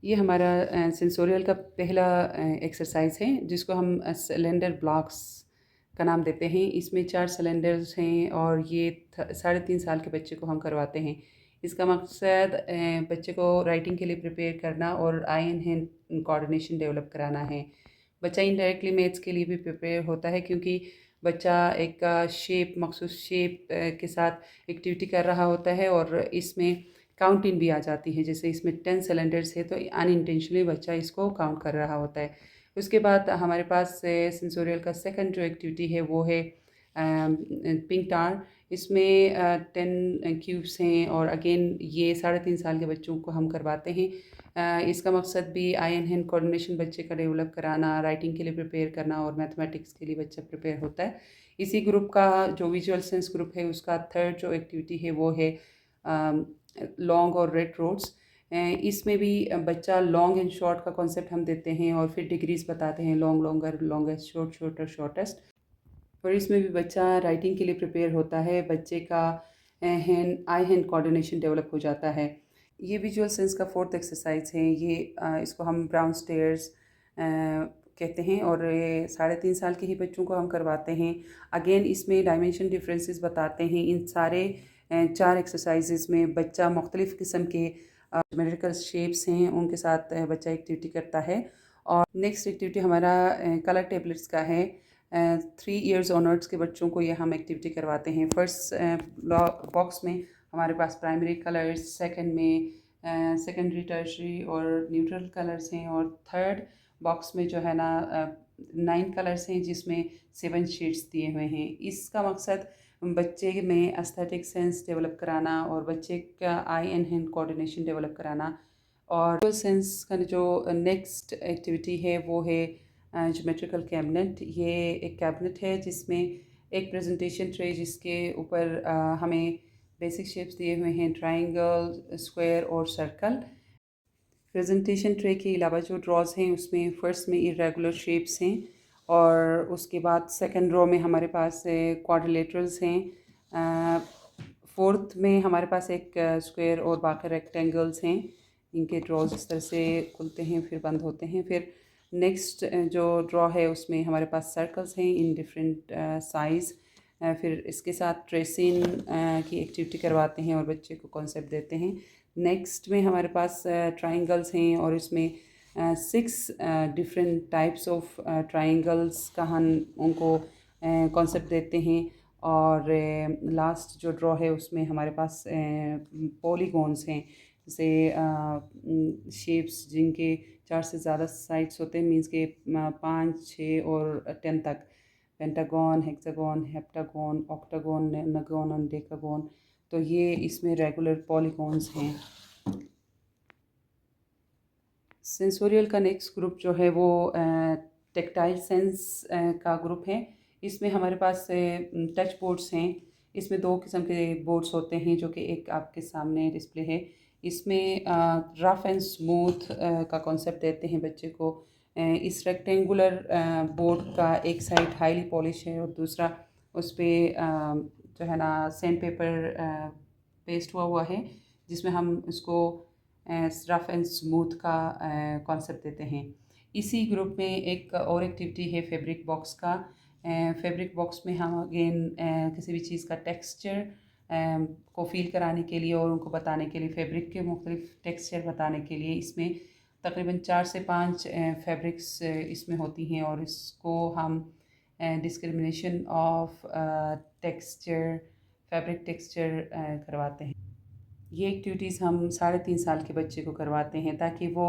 ये हमारा सेंसोरियल का पहला एक्सरसाइज है जिसको हम सिलेंडर ब्लॉक्स का नाम देते हैं। इसमें 4 सिलेंडर्स हैं और ये 3.5 साल के बच्चे को हम करवाते हैं। इसका मकसद बच्चे को राइटिंग के लिए प्रिपेयर करना और आई एंड हैंड कोऑर्डिनेशन डेवलप कराना है। बच्चा इनडायरेक्टली मैथ्स के लिए भी प्रिपेयर होता है क्योंकि बच्चा एक शेप मखसूस शेप के साथ एक्टिविटी कर रहा होता है और इसमें काउंटिंग भी आ जाती है। जैसे इसमें 10 सिलेंडर्स है तो अनइंटेंशनली बच्चा इसको काउंट कर रहा होता है। उसके बाद हमारे पास सेंसोरियल का सेकंड जो एक्टिविटी है वो है पिंक टार। इसमें 10 क्यूब्स हैं और अगेन ये 3.5 साल के बच्चों को हम करवाते हैं। इसका मकसद भी आई एंड हैंड कोऑर्डिनेशन बच्चे का डेवलप कराना, राइटिंग के लिए प्रिपेयर करना और मैथमेटिक्स के लिए बच्चा प्रिपेयर होता है। इसी ग्रुप का जो विजुअल सेंस ग्रुप है उसका थर्ड जो एक्टिविटी है वो है लॉन्ग और रेड रोड्स। इसमें भी बच्चा लॉन्ग एंड शॉर्ट का कॉन्सेप्ट हम देते हैं और फिर डिग्रीज बताते हैं, long longer, longest, short shorter, shortest. और इसमें भी बच्चा राइटिंग के लिए प्रिपेयर होता है, बच्चे का हैंड आई हैंड कोऑर्डिनेशन डेवलप हो जाता है। ये विजुअल सेंस का फोर्थ एक्सरसाइज है। ये इसको हम ब्राउन स्टेयर्स कहते हैं और ये 3.5 साल के ही बच्चों को हम करवाते हैं। अगेन इसमें डायमेंशन डिफरेंसेस बताते हैं। इन सारे 4 एक्सरसाइजेज में बच्चा मुख्तलिफ़ किस्म के ज्योमेट्रिकल शेप्स हैं उनके साथ बच्चा एक्टिविटी करता है। और नेक्स्ट एक्टिविटी हमारा कलर टेबलेट्स का है। 3 इयर्स ऑनर्ड्स के बच्चों को ये हम एक्टिविटी करवाते हैं। फर्स्ट बॉक्स में हमारे पास प्राइमरी कलर्स, सेकंड में सेकेंडरी, टर्शरी और न्यूट्रल कलर्स हैं और थर्ड बॉक्स में जो है ना 9 कलर्स हैं जिसमें 7 शेड्स दिए हुए हैं। इसका मकसद बच्चे में एस्थेटिक सेंस डेवलप कराना और बच्चे का आई एंड हैंड कोऑर्डिनेशन डेवलप कराना। और सेंस का जो नेक्स्ट एक्टिविटी है वो है ज्योमेट्रिकल कैबिनेट। ये एक कैबिनेट है जिसमें एक प्रेजेंटेशन ट्रे जिसके ऊपर हमें बेसिक शेप्स दिए हुए हैं, ट्रायंगल, स्क्वायर और सर्कल। प्रेजेंटेशन ट्रे के अलावा जो ड्रॉज हैं उसमें फर्स्ट में इरेगुलर शेप्स हैं और उसके बाद सेकंड रो में हमारे पास क्वाड्रिलेटरल्स हैं। फोर्थ में हमारे पास एक स्क्वायर और बाकी रेक्टेंगल्स हैं। इनके ड्रॉज इस तरह से खुलते हैं फिर बंद होते हैं। फिर नेक्स्ट जो ड्रॉ है उसमें हमारे पास सर्कल्स हैं इन डिफरेंट साइज़। फिर इसके साथ ट्रेसिंग की एक्टिविटी करवाते हैं और बच्चे को कॉन्सेप्ट देते हैं। नेक्स्ट में हमारे पास ट्राइंगल्स हैं और इसमें 6 डिफरेंट टाइप्स ऑफ ट्राइंगल्स का हम उनको कॉन्सेप्ट देते हैं। और लास्ट जो ड्रॉ है उसमें हमारे पास पॉलीगॉन्स हैं, जैसे शेप्स जिनके 4 से ज़्यादा साइड्स होते हैं, मीन्स के 5, 6 और 10 तक। पेंटागन, हेक्सागन, हेप्टागन, ऑक्टागन, नगन और डेकागन। तो ये इसमें रेगुलर पॉलीगॉन्स हैं। सेंसोरियल का नेक्स्ट ग्रुप जो है वो टेक्टाइल सेंस का ग्रुप है। इसमें हमारे पास टच बोर्ड्स हैं। इसमें 2 किस्म के बोर्ड्स होते हैं जो कि एक आपके सामने डिस्प्ले है। इसमें रफ़ एंड स्मूथ का कॉन्सेप्ट देते हैं बच्चे को। इस रेक्टेंगुलर बोर्ड का एक साइड हाईली पॉलिश है और दूसरा उस पर जो है ना सैंड पेपर पेस्ट हुआ है जिसमें हम इसको रफ़ एंड स्मूथ का कॉन्सेप्ट देते हैं। इसी ग्रुप में एक और एक्टिविटी है फैब्रिक बॉक्स का। फैब्रिक बॉक्स में हम अगेन किसी भी चीज़ का टेक्सचर को फील कराने के लिए और उनको बताने के लिए, फैब्रिक के मुख्तलिफ टेक्सचर बताने के लिए इसमें तकरीबन 4 से 5 फैब्रिक्स इसमें होती हैं और इसको हम discrimination of texture, fabric texture करवाते हैं। ये एक्टिविटीज़ हम 3.5 साल के बच्चे को करवाते हैं ताकि वो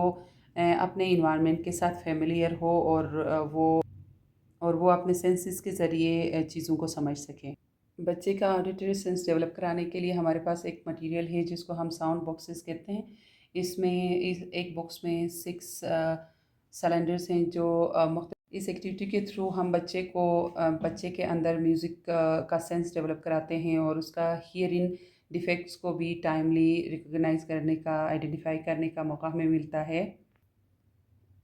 अपने इन्वायरमेंट के साथ फेमिलियर हो और वो अपने सेंसेस के ज़रिए चीज़ों को समझ सकें। बच्चे का ऑडिटरी सेंस डेवलप कराने के लिए हमारे पास एक मटेरियल है जिसको हम साउंड बॉक्सेस कहते हैं। इसमें एक बॉक्स में 6 सिलेंडर्स हैं जो इस एक्टिविटी के थ्रू हम बच्चे को बच्चे के अंदर म्यूज़िक का सेंस डेवलप कराते हैं और उसका हियरिंग डिफेक्ट्स को भी टाइमली रिकॉग्नाइज करने का, आइडेंटिफाई करने का मौका हमें मिलता है।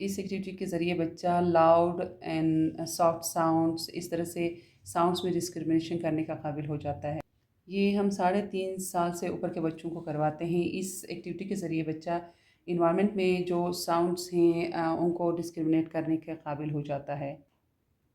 इस एक्टिविटी के ज़रिए बच्चा लाउड एंड सॉफ्ट साउंड्स, इस तरह से साउंड्स में डिस्क्रिमिनेशन करने का काबिल हो जाता है। ये हम 3.5 साल से ऊपर के बच्चों को करवाते हैं। इस एक्टिविटी के ज़रिए बच्चा इन्वायरमेंट में जो साउंड्स हैं उनको डिस्क्रिमिनेट करने के काबिल हो जाता है।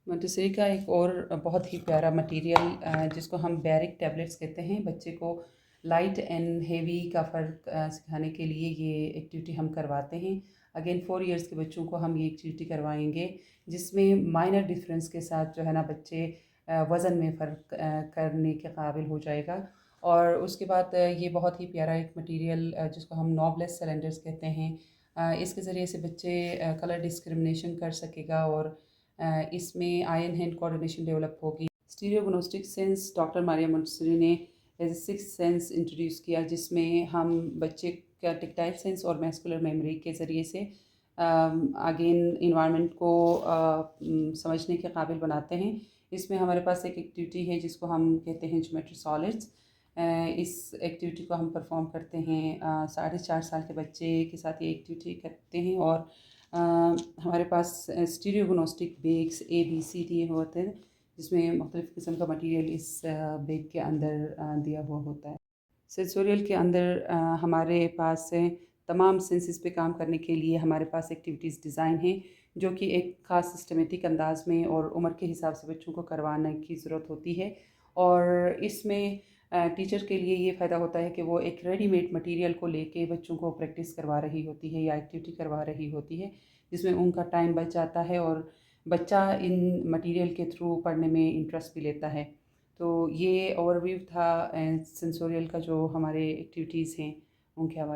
मोंटेसरी का एक और बहुत ही प्यारा मटेरियल जिसको हम बैरिक टैबलेट्स कहते हैं, बच्चे को लाइट एंड हेवी का फ़र्क सिखाने के लिए ये एक्टिविटी हम करवाते हैं। अगेन 4 इयर्स के बच्चों को हम ये एक्टिविटी करवाएंगे जिसमें माइनर डिफरेंस के साथ जो है ना बच्चे वज़न में फ़र्क करने के काबिल हो जाएगा। और उसके बाद ये बहुत ही प्यारा एक मटेरियल जिसको हम नॉबलेस सिलेंडर्स कहते हैं, इसके ज़रिए से बच्चे कलर डिस्क्रिमिनेशन कर सकेगा और इसमें eye and hand coordination develop होगी। Stereognostic sense doctor Maria Montessori ने as a six sense introduce किया, जिसमें हम बच्चे का टेक्टाइल सेंस और मैस्कुलर मेमोरी के ज़रिए से अगेन इन्वायरमेंट को समझने के काबिल बनाते हैं। इसमें हमारे पास एक एक्टिविटी है जिसको हम कहते हैं ज्योमेट्री सॉलिड्स। इस एक्टिविटी को हम परफॉर्म करते हैं 4.5 साल के बच्चे के साथ ये एक्टिविटी करते हैं। और हमारे पास स्टीरियोगनोस्टिक बेग्स ABCD होते हैं जिसमें मुख्तलिफ़ किस्म का मटेरियल इस बेग के अंदर दिया हुआ होता है। सेंसोरियल के अंदर हमारे पास तमाम सेंसेस पे काम करने के लिए हमारे पास एक्टिविटीज़ डिज़ाइन हैं जो कि एक ख़ास सिस्टमेटिक अंदाज में और उम्र के हिसाब से बच्चों को करवाने की ज़रूरत होती है। और इसमें टीचर के लिए ये फ़ायदा होता है कि वो एक रेडीमेड मटेरियल को लेके बच्चों को प्रैक्टिस करवा रही होती है या एक्टिविटी करवा रही होती है, जिसमें उनका टाइम बच जाता है और बच्चा इन मटेरियल के थ्रू पढ़ने में इंटरेस्ट भी लेता है। तो ये ओवरव्यू था सेंसोरियल का, जो हमारे एक्टिविटीज़ हैं उनके हवाले।